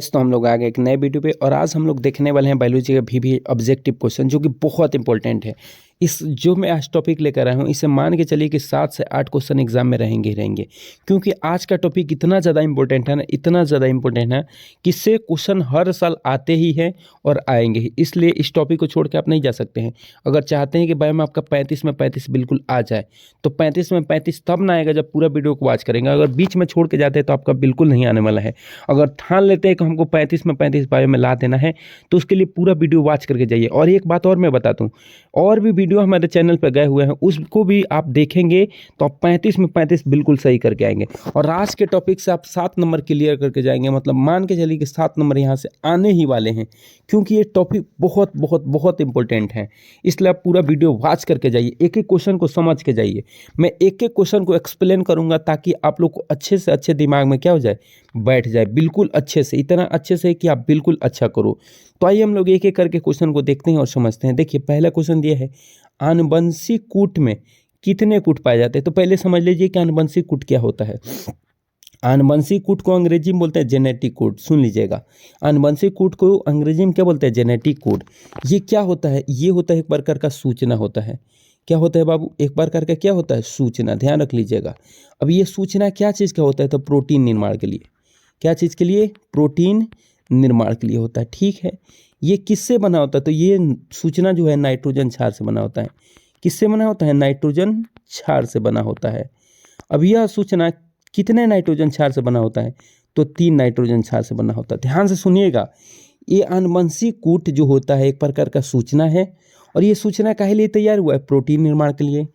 तो हम लोग आ गए एक नए वीडियो पे और आज हम लोग देखने वाले हैं बायोलॉजी का भी ऑब्जेक्टिव क्वेश्चन जो कि बहुत इंपॉर्टेंट है। इस जो मैं आज टॉपिक लेकर आया हूँ इसे मान के चलिए कि 7 से 8 क्वेश्चन एग्जाम में रहेंगे ही रहेंगे, क्योंकि आज का टॉपिक इतना ज़्यादा इंपॉर्टेंट है ना, इतना ज़्यादा इंपॉर्टेंट है कि इससे क्वेश्चन हर साल आते ही हैं और आएंगे ही। इसलिए इस टॉपिक को छोड़ के आप नहीं जा सकते हैं। अगर चाहते हैं कि बायो में आपका 35 में 35 बिल्कुल आ जाए तो 35 में 35 तब ना आएगा जब पूरा वीडियो को वॉच करेंगे। अगर बीच में छोड़ के जाते हैं तो आपका बिल्कुल नहीं आने वाला है। अगर ठान लेते हैं कि हमको 35 में 35 बायो में ला देना है तो उसके लिए पूरा वीडियो वॉच करके जाइए। और एक बात और मैं बता दूं, और भी वीडियो हमारे चैनल पर गए हुए हैं, उसको भी आप देखेंगे तो आप 35 में 35 बिल्कुल सही करके आएंगे। और आज के टॉपिक से आप 7 नंबर क्लियर करके जाएंगे, मतलब मान के चलिए कि 7 नंबर यहाँ से आने ही वाले हैं, क्योंकि ये टॉपिक बहुत बहुत बहुत इंपॉर्टेंट है। इसलिए आप पूरा वीडियो वॉच करके जाइए, एक एक क्वेश्चन को समझ के जाइए। मैं एक एक क्वेश्चन को एक्सप्लेन करूंगा ताकि आप लोग को अच्छे से अच्छे दिमाग में क्या हो जाए, बैठ जाए बिल्कुल अच्छे से, इतना अच्छे से कि आप बिल्कुल अच्छा करो। तो आइए हम लोग एक एक करके क्वेश्चन को देखते हैं और समझते हैं। देखिए पहला क्वेश्चन दिया है, आनुवंशिक कूट में कितने कूट पाए जाते हैं। तो पहले समझ लीजिए कि आनुवंशिक कूट क्या होता है। आनुवंशिक कूट को अंग्रेजी में बोलते हैं जेनेटिक कोड। सुन लीजिएगा, आनुवंशिक कूट को अंग्रेजी में क्या बोलते हैं, जेनेटिक कोड। ये क्या होता है, ये होता है एक प्रकार का सूचना होता है। क्या होता है बाबू, एक प्रकार का क्या होता है, सूचना। ध्यान रख लीजिएगा। अब ये सूचना क्या चीज़ का होता है, तो प्रोटीन निर्माण के लिए। क्या चीज़ के लिए, प्रोटीन निर्माण के लिए होता है। ठीक है, ये किससे बना होता है, तो ये सूचना जो है नाइट्रोजन क्षार से बना होता है। किससे बना होता है, नाइट्रोजन क्षार से बना होता है। अब यह सूचना कितने नाइट्रोजन क्षार से बना होता है, तो 3 नाइट्रोजन क्षार से बना होता है। ध्यान से सुनिएगा, ये आनुवंशिक कूट जो होता है एक प्रकार का सूचना है, और ये सूचना काहे लिए तैयार हुआ है, प्रोटीन निर्माण के लिए।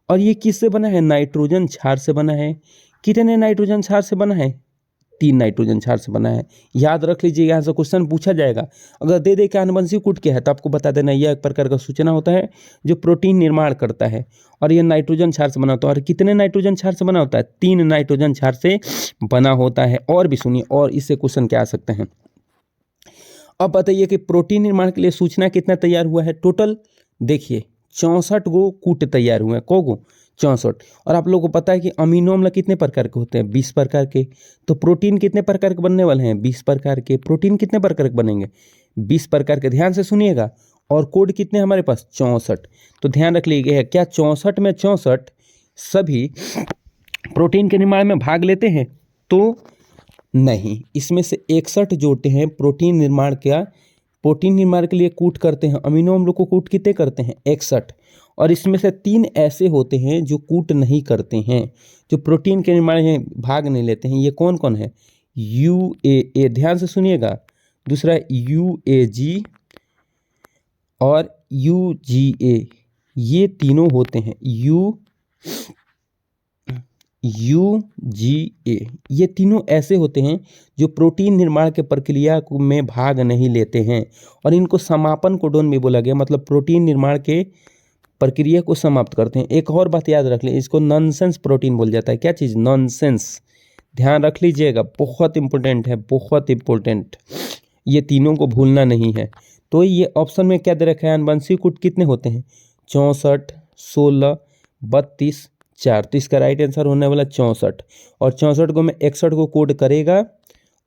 और ये किससे बना है, नाइट्रोजन क्षार से बना है। कितने नाइट्रोजन क्षार से बना है, 3 नाइट्रोजन क्षार से बना है। याद रख लीजिए, यहाँ से क्वेश्चन पूछा जाएगा। अगर दे कि आनुवंशिक कूट क्या है तो आपको बता देना यह एक प्रकार का सूचना होता है जो प्रोटीन निर्माण करता है, और यह नाइट्रोजन क्षार से बना होता है। और कितने नाइट्रोजन क्षार से बना होता है, 3 नाइट्रोजन क्षार से बना होता है। और भी सुनिए, और इससे क्वेश्चन क्या आ सकते हैं। अब बताइए कि प्रोटीन निर्माण के लिए सूचना कितना तैयार हुआ है, टोटल देखिए 64 गो कूट तैयार हुए हैं। को गो, 64। और आप लोगों को पता है कि अमीनो अम्ल कितने प्रकार के होते हैं, 20 प्रकार के। तो प्रोटीन कितने प्रकार के बनने वाले हैं, 20 प्रकार के। प्रोटीन कितने प्रकार के बनेंगे, 20 प्रकार के। ध्यान से सुनिएगा। और कोड कितने हमारे पास, 64। तो ध्यान रख लीजिए, क्या 64 में 64 सभी प्रोटीन के निर्माण में भाग लेते हैं, तो नहीं। इसमें से 61 जोड़ते हैं प्रोटीन निर्माण क्या, प्रोटीन निर्माण के लिए कूट करते हैं। अमीनो अम्लों को कूट कितने करते हैं, 61। और इसमें से 3 ऐसे होते हैं जो कूट नहीं करते हैं, जो प्रोटीन के निर्माण में भाग नहीं लेते हैं। ये कौन कौन है, UAA, ध्यान से सुनिएगा। दूसरा UAG और UGA, ये तीनों होते हैं। UGA, ये तीनों ऐसे होते हैं जो प्रोटीन निर्माण के प्रक्रिया में भाग नहीं लेते हैं, और इनको समापन कोडोन भी बोला गया, मतलब प्रोटीन निर्माण के प्रक्रिया को समाप्त करते हैं। एक और बात याद रख लें, इसको नॉनसेंस प्रोटीन बोल जाता है। क्या चीज़, नॉनसेंस। ध्यान रख लीजिएगा, बहुत इंपॉर्टेंट है, बहुत इंपॉर्टेंट। ये तीनों को भूलना नहीं है। तो ये ऑप्शन में क्या दे रखा है, आनुवंशिक कूट कितने होते हैं, 64, 16, 32, 4। तो इसका राइट आंसर होने वाला 64। और 64 को में 61 को कोड करेगा,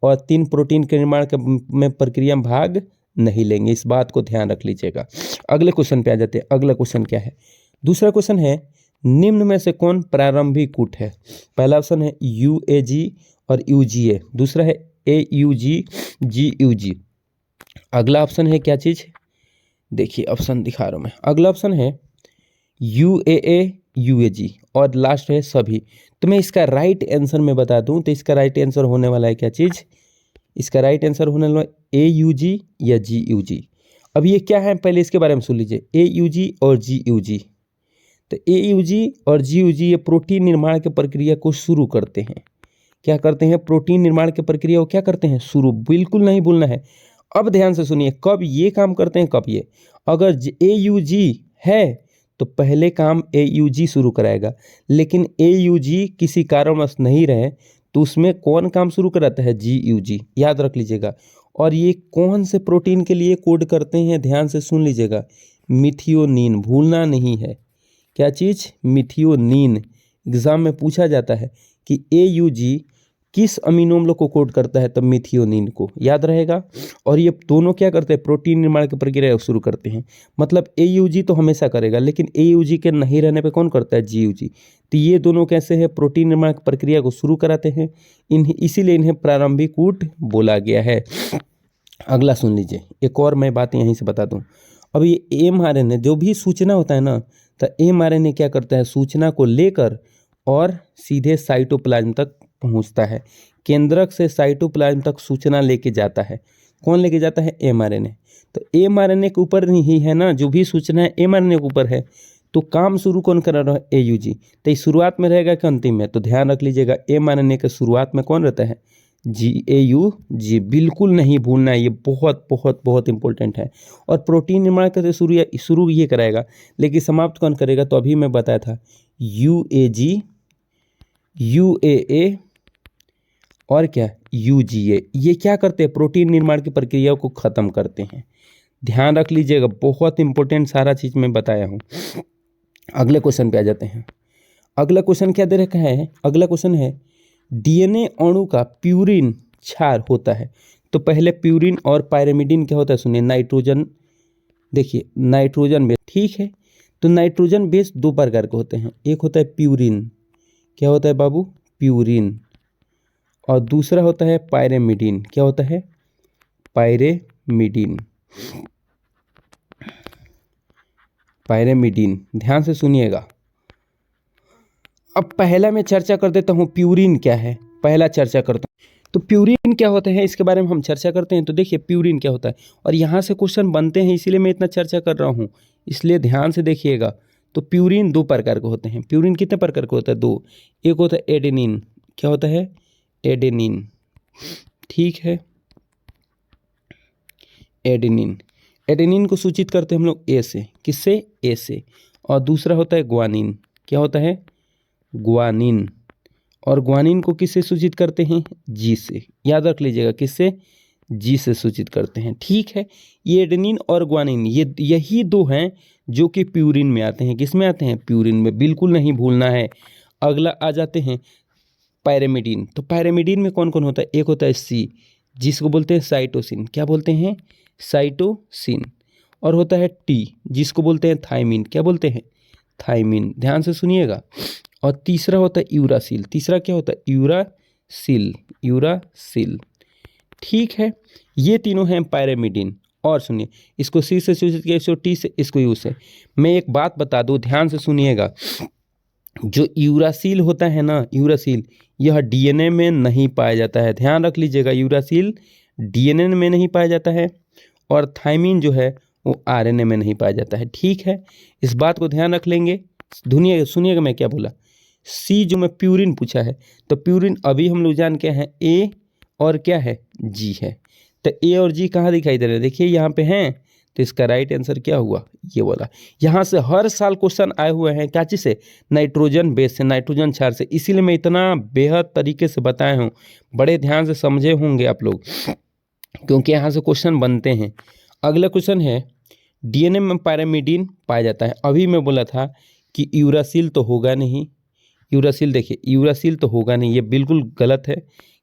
और 3 प्रोटीन के निर्माण के में प्रक्रिया में भाग नहीं लेंगे। इस बात को ध्यान रख लीजिएगा। अगले क्वेश्चन पे आ जाते हैं। अगला क्वेश्चन क्या है, दूसरा क्वेश्चन है, निम्न में से कौन प्रारंभिक कूट है। पहला ऑप्शन है UAG और UGA, दूसरा है AUG, GUG। अगला ऑप्शन है क्या चीज़, देखिए ऑप्शन दिखा रहा हूँ मैं। अगला ऑप्शन है UAA, UAG, और लास्ट है सभी। तो मैं इसका राइट आंसर में बता दूं, तो इसका राइट आंसर होने वाला है क्या चीज़, इसका राइट आंसर होने वाला है AUG या GUG। अब ये क्या है, पहले इसके बारे में सुन लीजिए, AUG और GUG। तो AUG और GUG ये प्रोटीन निर्माण की प्रक्रिया को शुरू करते हैं। क्या करते हैं, प्रोटीन निर्माण की प्रक्रिया को क्या करते हैं, शुरू। बिल्कुल नहीं भूलना है। अब ध्यान से सुनिए, कब ये काम करते हैं, कब ये, अगर AUG है तो पहले काम AUG शुरू कराएगा, लेकिन AUG किसी कारणवश नहीं रहे तो उसमें कौन काम शुरू कराता है, GUG। याद रख लीजिएगा। और ये कौन से प्रोटीन के लिए कोड करते हैं, ध्यान से सुन लीजिएगा, मिथियोनिन, भूलना नहीं है। क्या चीज़, मिथियोनिन। एग्जाम में पूछा जाता है कि AUG किस अमीनो अम्ल को कोड करता है, तब मिथियोनिन को, याद रहेगा। और ये दोनों क्या करते हैं, प्रोटीन निर्माण की प्रक्रिया शुरू करते हैं। मतलब AUG तो हमेशा करेगा, लेकिन AUG के नहीं रहने पे कौन करता है, GUG। तो ये दोनों कैसे है, प्रोटीन निर्माण की प्रक्रिया को शुरू कराते हैं, इसीलिए इन्हें प्रारंभिक कूट बोला गया है। अगला सुन लीजिए, एक और मैं बात यहीं से बता दूं। अब ये mRNA जो भी सूचना होता है ना, तो mRNA क्या करता है, सूचना को लेकर और सीधे साइटोप्लाज्म तक पहुंचता है। केंद्रक से साइटोप्लाज्म तक सूचना लेके जाता है। कौन लेके जाता है, mRNA। तो mRNA के ऊपर ही है ना, जो भी सूचना है mRNA के ऊपर है। तो काम शुरू कौन कर रहा है, AUG। तो इस शुरुआत में रहेगा कि अंतिम में, तो ध्यान रख लीजिएगा mRNA के शुरुआत में कौन रहता है, GAUG। बिल्कुल नहीं भूलना है, ये बहुत बहुत बहुत इंपॉर्टेंट है। और प्रोटीन निर्माण का शुरू ये कराएगा, लेकिन समाप्त कौन करेगा, तो अभी मैं बताया था UAG, UAA और क्या, UGA। ये क्या करते हैं, प्रोटीन निर्माण की प्रक्रिया को खत्म करते हैं। ध्यान रख लीजिएगा, बहुत इंपॉर्टेंट सारा चीज मैं बताया हूँ। अगले क्वेश्चन पे आ जाते हैं। अगला क्वेश्चन क्या दे रखा है, अगला क्वेश्चन है DNA अणु का प्यूरिन क्षार होता है। तो पहले प्यूरिन और पायरिमिडिन क्या होता है, सुनिए, नाइट्रोजन, देखिए नाइट्रोजन बेस, ठीक है। तो नाइट्रोजन बेस दो प्रकार के होते हैं, एक होता है प्यूरिन, क्या होता है बाबू, प्यूरिन, और दूसरा होता है पायरिमिडिन, क्या होता है, पायरिमिडिन। पायरिमिडिन, ध्यान से सुनिएगा। अब पहला मैं चर्चा कर देता हूँ, प्यूरिन क्या है, पहला चर्चा करता हूँ। तो प्यूरिन क्या होता है, इसके बारे में हम चर्चा करते हैं। तो देखिए प्यूरिन क्या होता है, और यहाँ से क्वेश्चन बनते हैं, इसीलिए मैं इतना चर्चा कर रहा हूँ, इसलिए ध्यान से देखिएगा। तो प्यूरिन दो प्रकार के होते हैं। प्यूरिन कितने प्रकार के होता है, दो। एक होता है एडेनिन, क्या होता है, एडेनिन, ठीक है, एडेनिन। एडेनिन को सूचित करते हैं हम लोग ए से, किससे, ए से। और दूसरा होता है ग्वानिन, क्या होता है, ग्वानिन। और ग्वानिन को किससे सूचित करते हैं, जी से, याद रख लीजिएगा, किससे, जी से सूचित करते हैं, ठीक है। ये एडेनिन और ग्वानिन, ये यही दो हैं जो कि प्यूरिन में आते हैं। किस में आते हैं, प्यूरिन में, बिल्कुल नहीं भूलना है। अगला आ जाते हैं पायरिमिडिन। तो पायरिमिडिन में कौन कौन होता है, एक होता है सी, जिसको बोलते हैं साइटोसिन, क्या बोलते हैं, साइटोसिन। और होता है टी, जिसको बोलते हैं थायमिन, क्या बोलते हैं, थायमिन। ध्यान से सुनिएगा। और तीसरा होता है यूरासिल, तीसरा क्या होता है, यूरासिल, यूरासिल, ठीक है। ये तीनों हैं पायरिमिडिन। और सुनिए, इसको सी से सूचित किया, इसको टी से, इसको यू से। मैं एक बात बता दूं, ध्यान से सुनिएगा। जो यूरासिल होता है ना, यूरासिल, यह डीएनए में नहीं पाया जाता है। ध्यान रख लीजिएगा, यूरासिल डीएनए में नहीं पाया जाता है, और थायमिन जो है वो आरएनए में नहीं पाया जाता है, ठीक है। इस बात को ध्यान रख लेंगे। सुनिएगा मैं क्या बोला। सी जो मैं प्यूरिन पूछा है, तो प्यूरिन अभी हम लोग जान के हैं ए और क्या है, जी है। तो ए और जी कहाँ दिखाई दे रहे हैं, देखिए यहाँ पे हैं। तो इसका राइट आंसर क्या हुआ, ये वाला। यहाँ से हर साल क्वेश्चन आए हुए हैं, क्या चीज़ से, नाइट्रोजन बेस से, नाइट्रोजन क्षार से। इसीलिए मैं इतना बेहद तरीके से बताया हूँ, बड़े ध्यान से समझे होंगे आप लोग, क्योंकि यहाँ से क्वेश्चन बनते हैं। अगला क्वेश्चन है, डीएनए में पायरिमिडिन पाया जाता है। अभी मैं बोला था कि यूरासिल तो होगा नहीं, यूरासिल, देखिए यूरासिल तो होगा नहीं, ये बिल्कुल गलत है,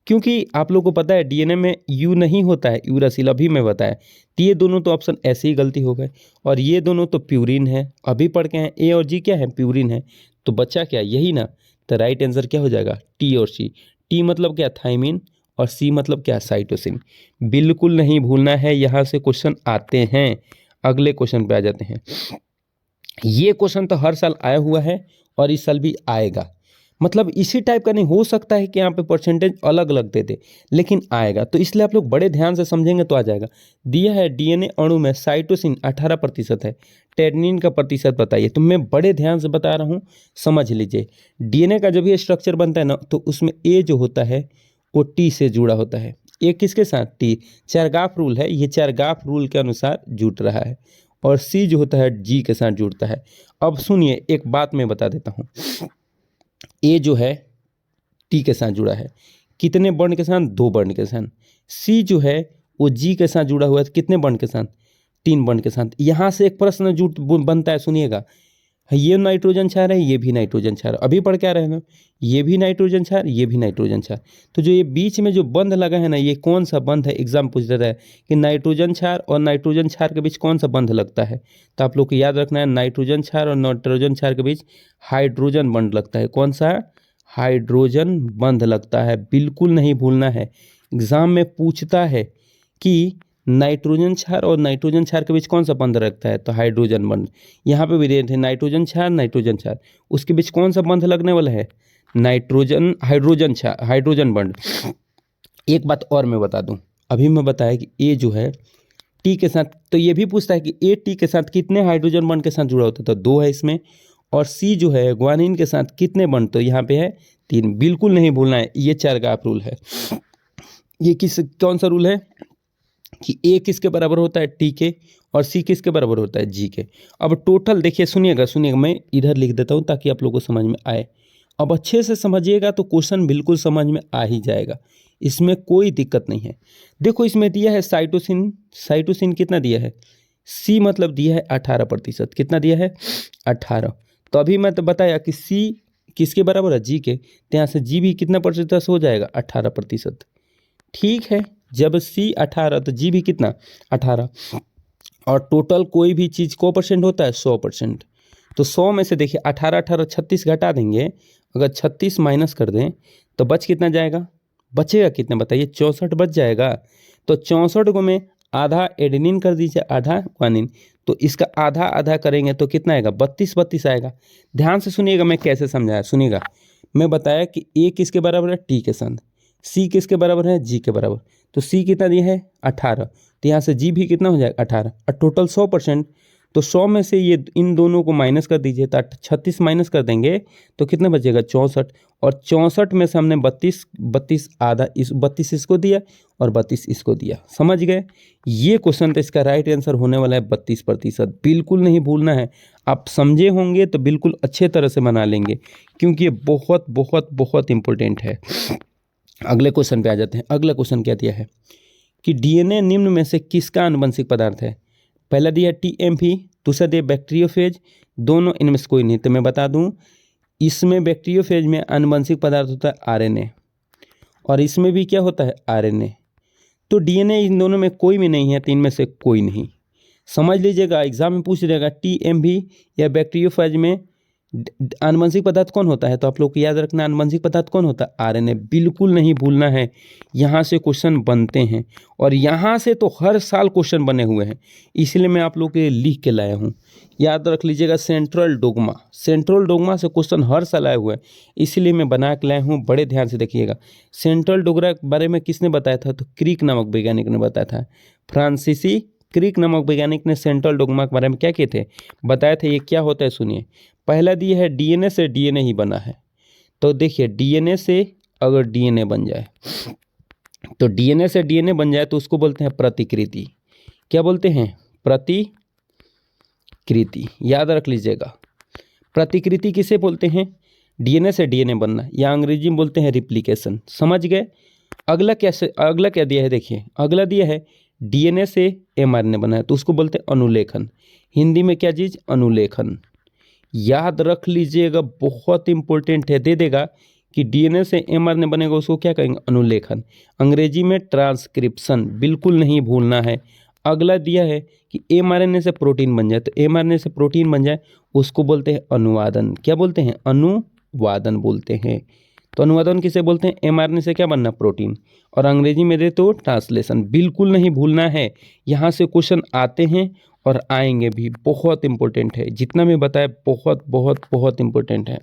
क्योंकि आप लोगों को पता है डीएनए में यू नहीं होता है, यूरासिल, अभी मैं बताया। तो ये दोनों तो ऑप्शन ऐसे ही गलती हो गए। और ये दोनों तो प्यूरिन है, अभी पढ़ के हैं, ए और जी क्या है, प्यूरिन है। तो बच्चा क्या, यही ना। तो राइट आंसर क्या हो जाएगा, टी और सी। टी मतलब क्या, थायमिन, और सी मतलब क्या, साइटोसिन। बिल्कुल नहीं भूलना है, यहाँ से क्वेश्चन आते हैं। अगले क्वेश्चन पे आ जाते हैं। ये क्वेश्चन तो हर साल आया हुआ है और इस साल भी आएगा। मतलब इसी टाइप का नहीं हो सकता है कि यहाँ पे परसेंटेज अलग अलग दे दे, लेकिन आएगा। तो इसलिए आप लोग बड़े ध्यान से समझेंगे तो आ जाएगा। दिया है डीएनए अणु में साइटोसिन 18% है, टेडनिन का प्रतिशत बताइए। तो मैं बड़े ध्यान से बता रहा हूँ, समझ लीजिए। डीएनए का जब ये स्ट्रक्चर बनता है ना, तो उसमें ए जो होता है वो टी से जुड़ा होता है। ए किसके साथ, टी। चरगाफ रूल है, ये चरगाफ रूल के अनुसार जुड़ रहा है। और सी जो होता है जी के साथ जुड़ता है। अब सुनिए, एक बात मैं बता देता हूँ। ए जो है टी के साथ जुड़ा है, कितने बॉन्ड के साथ, 2 बॉन्ड के साथ। सी जो है वो जी के साथ जुड़ा हुआ है, कितने बॉन्ड के साथ, 3 बॉन्ड के साथ। यहाँ से एक प्रश्न जुट बनता है, सुनिएगा। ये नाइट्रोजन क्षार है, ये भी नाइट्रोजन क्षार। अभी पढ़ क्या रहे हैं, ये भी नाइट्रोजन क्षार, ये भी नाइट्रोजन क्षार। तो जो ये बीच में जो बंध लगा है ना, ये कौन सा बंध है, एग्जाम पूछ देता है कि नाइट्रोजन क्षार और नाइट्रोजन क्षार के बीच कौन सा बंध लगता है। तो आप लोग को याद रखना है, नाइट्रोजन क्षार और नाइट्रोजन क्षार के बीच हाइड्रोजन बंध लगता है। कौन सा? हाइड्रोजन बंध लगता है, बिल्कुल नहीं भूलना है। एग्जाम में पूछता है कि नाइट्रोजन क्षार और नाइट्रोजन क्षार के बीच कौन सा बंध रखता है, तो हाइड्रोजन बंध। यहाँ पे भी देते हैं नाइट्रोजन क्षार, नाइट्रोजन क्षार, उसके बीच कौन सा बंध लगने वाला है, नाइट्रोजन, हाइड्रोजन क्षार, हाइड्रोजन बंध। एक बात और मैं बता दूं, अभी मैं बताया कि ए जो है टी के साथ, तो ये भी पूछता है कि ए टी के साथ कितने हाइड्रोजन बंध के साथ जुड़ा होता है, तो 2 है इसमें। और सी जो है ग्वानिन के साथ कितने बंध, तो यहाँ पे है 3। बिल्कुल नहीं भूलना है, ये 4 का आप रूल है। ये कौन सा रूल है कि ए किसके बराबर होता है, टी के, और सी किसके बराबर होता है, जी के। अब टोटल देखिए, सुनिएगा, मैं इधर लिख देता हूँ ताकि आप लोगों को समझ में आए। अब अच्छे से समझिएगा तो क्वेश्चन बिल्कुल समझ में आ ही जाएगा, इसमें कोई दिक्कत नहीं है। देखो इसमें दिया है साइटोसिन, साइटोसिन कितना दिया है, सी मतलब दिया है 18%। कितना दिया है, 18। तो अभी मैं तो बताया कि सी किसके बराबर है, जी के, तो यहाँ से जी भी कितना प्रतिशत हो जाएगा, 18%। ठीक है, जब सी 18 तो जी भी कितना, 18। और टोटल कोई भी चीज़ को परसेंट होता है, 100%। तो 100 में से देखिए 18 18 36 घटा देंगे, अगर 36 माइनस कर दें तो बच कितना जाएगा, बचेगा कितना बताइए, 64 बच जाएगा। तो 64 को में आधा एडेनिन कर दीजिए, आधा ग्वानिन, तो इसका आधा आधा करेंगे तो कितना आएगा, 32 32 आएगा। ध्यान से सुनिएगा मैं कैसे समझाया, सुनिएगा। मैं बताया कि ए किसके बराबर है, टी के साथ, सी किसके बराबर है, जी के बराबर। तो सी कितना दिया है, 18, तो यहाँ से जी भी कितना हो जाएगा, 18, और टोटल 100%। तो 100 में से ये इन दोनों को माइनस कर दीजिए, तो 36 माइनस कर देंगे तो कितना बचेगा, 64। और 64 में से हमने 32 आधा, इस 32 इसको दिया और 32 इसको दिया। समझ गए, ये क्वेश्चन तो इसका राइट आंसर होने वाला है 32%। बिल्कुल नहीं भूलना है, आप समझे होंगे तो बिल्कुल अच्छे तरह से बना लेंगे, क्योंकि ये बहुत बहुत बहुत इंपॉर्टेंट है। अगले क्वेश्चन पे आ जाते हैं। अगला क्वेश्चन क्या दिया है कि डीएनए निम्न में से किसका आनुवंशिक पदार्थ है। पहला दिया टीएमपी, दूसरा दिया बैक्टीरियोफेज, दोनों इनमें से कोई नहीं। तो मैं बता दूं, इसमें बैक्टीरियोफेज में आनुवंशिक पदार्थ होता है आरएनए, और इसमें भी क्या होता है, आरएनए। तो डीएनए इन दोनों में कोई भी नहीं है, तो इनमें से कोई नहीं। समझ लीजिएगा, एग्जाम में पूछ देगा टीएमपी या बैक्टीरियोफेज में आनुवंशिक पदार्थ कौन होता है, तो आप लोग को याद रखना आनुवंशिक पदार्थ कौन होता है, आरएनए। बिल्कुल नहीं भूलना है, यहाँ से क्वेश्चन बनते हैं, और यहाँ से तो हर साल क्वेश्चन बने हुए हैं, इसलिए मैं आप लोग के लिए लिख के लाया हूँ। याद रख लीजिएगा, सेंट्रल डोग्मा, सेंट्रल डोग्मा से क्वेश्चन हर साल आए हुए हैं, इसलिए मैं बना के लाया हूँ। बड़े ध्यान से देखिएगा, सेंट्रल डोग्मा के बारे में किसने बताया था, तो क्रिक नामक वैज्ञानिक ने बताया था। फ्रांसीसी क्रिक नामक वैज्ञानिक ने सेंट्रल डोग्मा के बारे में क्या किए थे, बताए थे। ये क्या होता है सुनिए, पहला दिया है डीएनए से डीएनए ही बना है। तो देखिए, डीएनए से अगर डीएनए बन जाए, तो डीएनए से डीएनए बन जाए तो उसको बोलते हैं प्रतिकृति। क्या बोलते हैं, प्रतिकृति। याद रख लीजिएगा, प्रतिकृति किसे बोलते हैं, डीएनए से डीएनए बनना, या अंग्रेजी में बोलते हैं रिप्लिकेशन। समझ गए। अगला क्या दिया है, देखिए अगला दिया है डीएनए से एमआरएनए बना है, तो उसको बोलते हैं अनुलेखन। हिंदी में क्या चीज, अनुलेखन। याद रख लीजिएगा, बहुत इंपॉर्टेंट है। दे देगा कि डीएनए से एमआरएनए बनेगा, उसको क्या कहेंगे, अनुलेखन। अंग्रेजी में ट्रांसक्रिप्शन, बिल्कुल नहीं भूलना है। अगला दिया है कि एमआरएनए से प्रोटीन बन जाए, तो एमआरएनए से प्रोटीन बन जाए उसको बोलते हैं अनुवादन। क्या बोलते हैं, अनुवादन बोलते हैं। तो अनुवादन किसे बोलते हैं, एमआरएनए से क्या बनना, प्रोटीन। और अंग्रेजी में दे तो ट्रांसलेशन। बिल्कुल नहीं भूलना है, यहाँ से क्वेश्चन आते हैं और आएंगे भी। बहुत इंपॉर्टेंट है, जितना मैं बताया बहुत बहुत बहुत इंपॉर्टेंट है।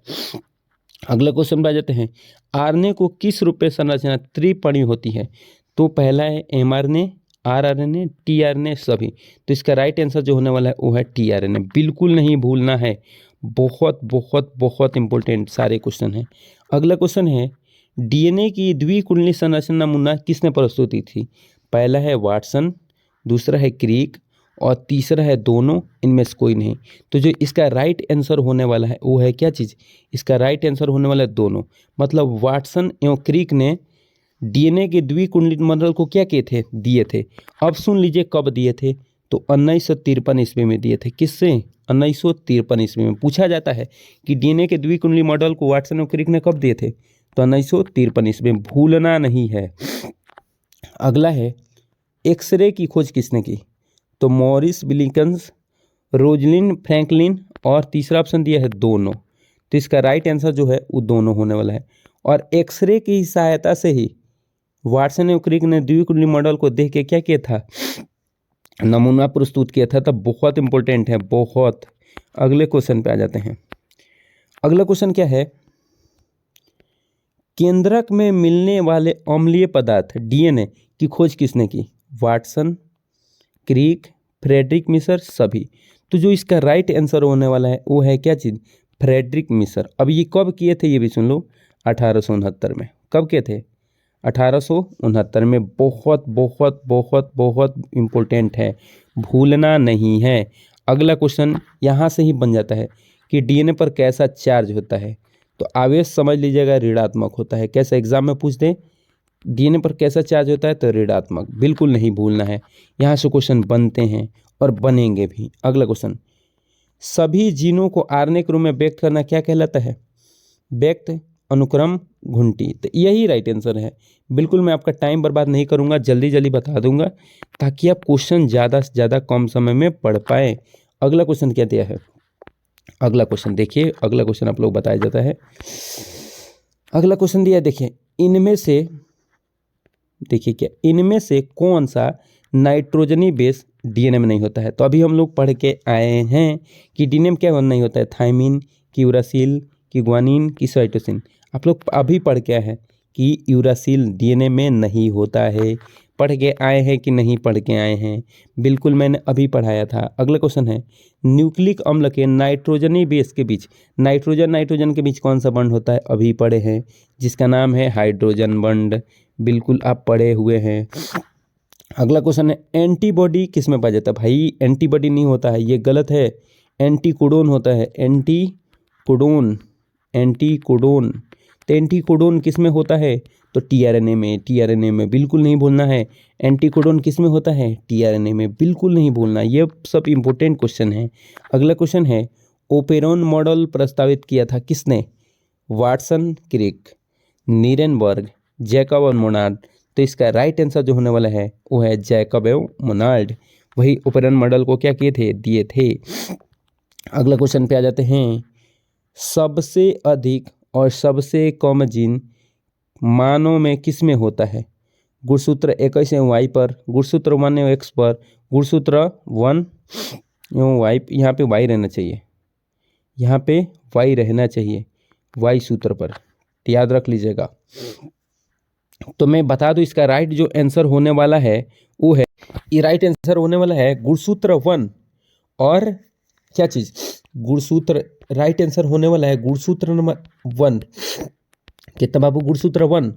अगला क्वेश्चन पे आ जाते हैं, आरएनए को किस रूप में संरचना त्रिपणी होती है। तो पहला है एमआरएनए, आरआरएनए, टीआरएनए सभी। तो इसका राइट आंसर जो होने वाला है वो है टीआरएनए। बिल्कुल नहीं भूलना है, बहुत बहुत बहुत इंपॉर्टेंट सारे क्वेश्चन हैं। अगला क्वेश्चन है, डीएनए की द्विकुंडली संरचना नमूना किसने प्रस्तुत की थी। पहला है वाटसन, दूसरा है क्रिक, और तीसरा है दोनों, इनमें से कोई नहीं। तो जो इसका राइट आंसर होने वाला है वो है क्या चीज़, इसका राइट आंसर होने वाला है दोनों। मतलब वाटसन एवं क्रिक ने डीएनए के द्विकुंडलित मॉडल को क्या किए थे, दिए थे। अब सुन लीजिए कब दिए थे, तो तो 1953 ईस्वी में दिए थे। किससे? 1953 ईस्वी में। पूछा जाता है कि डीएनए के द्विकुंडली मॉडल को वाटसन और क्रिक ने कब दिए थे? तो 1953 ईस्वी में, भूलना नहीं है। अगला है, एक्सरे की खोज किसने की? तो मॉरिस विलिकन्स, रोजलिन फ्रैंकलिन, और तीसरा ऑप्शन दिया है दोनों। तो इसका राइट आंसर जो है वो दोनों होने वाला है। और एक्सरे की सहायता से ही वाटसन और क्रिक ने द्विकुंडली मॉडल को देख के क्या किया था? नमूना प्रस्तुत किया था। तब बहुत इंपॉर्टेंट है, बहुत। अगले क्वेश्चन पे आ जाते हैं। अगला क्वेश्चन क्या है? केंद्रक में मिलने वाले अम्लीय पदार्थ डीएनए की खोज किसने की? वाटसन, क्रिक, फ्रेडरिक मिसर, सभी। तो जो इसका राइट आंसर होने वाला है वो है क्या चीज़? फ्रेडरिक मिसर। अब ये कब किए थे ये भी सुन लो, 1869 में। कब किए थे? 1869 में। बहुत बहुत बहुत बहुत इम्पोर्टेंट है, भूलना नहीं है। अगला क्वेश्चन यहाँ से ही बन जाता है कि डीएनए पर कैसा चार्ज होता है? तो आवेश समझ लीजिएगा ऋणात्मक होता है। कैसा एग्जाम में पूछते हैं डीएनए पर कैसा चार्ज होता है? तो ऋणात्मक। बिल्कुल नहीं भूलना है, यहाँ से क्वेश्चन बनते हैं और बनेंगे भी। अगला क्वेश्चन, सभी जीनों को आरएनए के रूप में व्यक्त करना क्या कहलाता है? व्यक्त, अनुक्रम, घुंटी। तो यही राइट आंसर है। बिल्कुल मैं आपका टाइम बर्बाद नहीं करूंगा, जल्दी जल्दी बता दूंगा ताकि आप क्वेश्चन ज़्यादा से ज़्यादा कम समय में पढ़ पाए। अगला क्वेश्चन क्या दिया है? अगला क्वेश्चन देखिए, अगला क्वेश्चन आप लोग बताया जाता है। अगला क्वेश्चन दिया है, देखिए इनमें से, देखिए क्या, इनमें से कौन सा नाइट्रोजनी बेस डीएनए में नहीं होता है? तो अभी हम लोग पढ़ के आए हैं कि डीएनए में क्या नहीं होता है? थायमिन, कि यूरासिल, कि ग्वानिन, कि साइटोसिन। आप लोग अभी पढ़ के आए हैं कि यूरासिल डीएनए में नहीं होता है। पढ़ के आए हैं कि नहीं पढ़ के आए हैं? बिल्कुल मैंने अभी पढ़ाया था। अगला क्वेश्चन है, न्यूक्लिक अम्ल के नाइट्रोजनी बेस के बीच, नाइट्रोजन नाइट्रोजन के बीच कौन सा बॉन्ड होता है? अभी पढ़े हैं, जिसका नाम है हाइड्रोजन बॉन्ड। बिल्कुल आप पढ़े हुए हैं। अगला क्वेश्चन है, एंटीबॉडी किस में पाया जाता है? भाई एंटीबॉडी नहीं होता है, ये गलत है। एंटीकोडोन होता है, एंटीकोडोन, एंटीकोडोन। तो एंटीकोडोन किस में होता है? तो टीआरएनए में, टीआरएनए में। बिल्कुल नहीं भूलना है। एंटीकोडोन किस में होता है? टीआरएनए में। बिल्कुल नहीं भूलना, ये सब इंपॉर्टेंट क्वेश्चन है। अगला क्वेश्चन है, ओपेरॉन मॉडल प्रस्तावित किया था किसने? वाटसन, क्रिक, नीरेनबर्ग, जैकब और मोनार्ड। तो इसका राइट आंसर जो होने वाला है वो है जैकब एवं मोनार्ड। वही ओपेरॉन मॉडल को क्या किए थे? दिए थे। अगला क्वेश्चन पे आ जाते हैं, सबसे अधिक और सबसे कम जीन मानव में किस में होता है? गुणसूत्र 21 एवं वाई पर, गुणसूत्र 1 एवं एक्स पर, गुणसूत्र 1 एवं वाई। यहाँ पे वाई रहना चाहिए, यहाँ पे वाई रहना चाहिए, वाई सूत्र पर, याद रख लीजिएगा। तो मैं बता दूं इसका राइट जो आंसर होने वाला है वो है, ये राइट आंसर होने वाला है गुणसूत्र 1 और क्या चीज? गुणसूत्र। राइट आंसर होने वाला है गुणसूत्र नंबर 1। कितना बाबू? गुणसूत्र 1।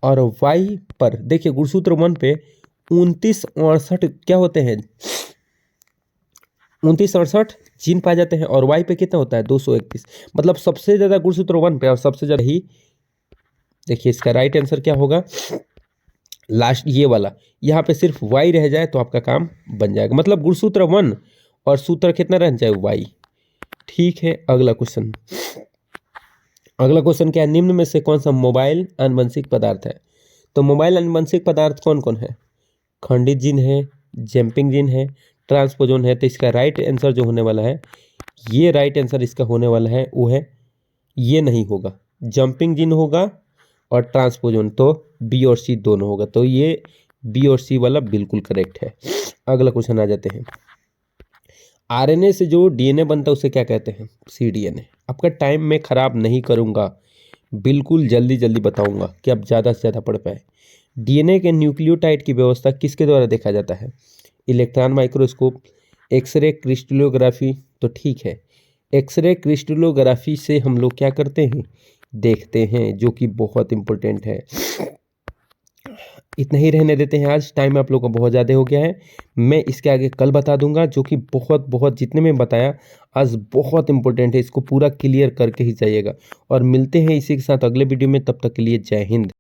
और वाई पर देखिए, गुणसूत्र 1 पे 29 68 क्या होते हैं? 29 68 जीन पाए जाते हैं। और वाई पे कितना होता है? 231। मतलब सबसे ज्यादा गुणसूत्र 1 पे और सबसे ज्यादा ही। देखिए इसका राइट आंसर क्या होगा? लास्ट ये वाला, यहाँ पे सिर्फ वाई रह जाए तो आपका काम बन जाएगा। मतलब गुणसूत्र 1 और सूत्र कितना रहना चाहिए? वाई। ठीक है। अगला क्वेश्चन, अगला क्वेश्चन क्या है? निम्न में से कौन सा मोबाइल आनुवंशिक पदार्थ है? तो मोबाइल आनुवंशिक पदार्थ कौन कौन है? खंडित जीन है, जंपिंग जीन है, ट्रांसपोजोन है। तो इसका राइट आंसर जो होने वाला है, ये राइट आंसर इसका होने वाला है वो है, ये नहीं होगा, जंपिंग जीन होगा और ट्रांसपोजोन। तो बी और सी दोनों होगा। तो ये बी और सी वाला बिल्कुल करेक्ट है। अगला क्वेश्चन आ जाते हैं, आरएनए से जो डीएनए बनता है उसे क्या कहते हैं? सीडीएनए। आपका टाइम मैं खराब नहीं करूंगा, बिल्कुल जल्दी जल्दी बताऊंगा कि आप ज़्यादा से ज़्यादा पढ़ पाए। डीएनए के न्यूक्लियोटाइड की व्यवस्था किसके द्वारा देखा जाता है? Electron microscope, X-ray crystallography. तो ठीक है, एक्सरे क्रिस्टलोग्राफी से हम लोग क्या करते हैं? देखते हैं, जो कि बहुत इंपॉर्टेंट है। इतना ही रहने देते हैं, आज टाइम आप लोगों का बहुत ज़्यादा हो गया है। मैं इसके आगे कल बता दूंगा, जो कि बहुत बहुत जितने में बताया आज बहुत इंपॉर्टेंट है, इसको पूरा क्लियर करके ही जाइएगा। और मिलते हैं इसी के साथ अगले वीडियो में, तब तक के लिए जय हिंद।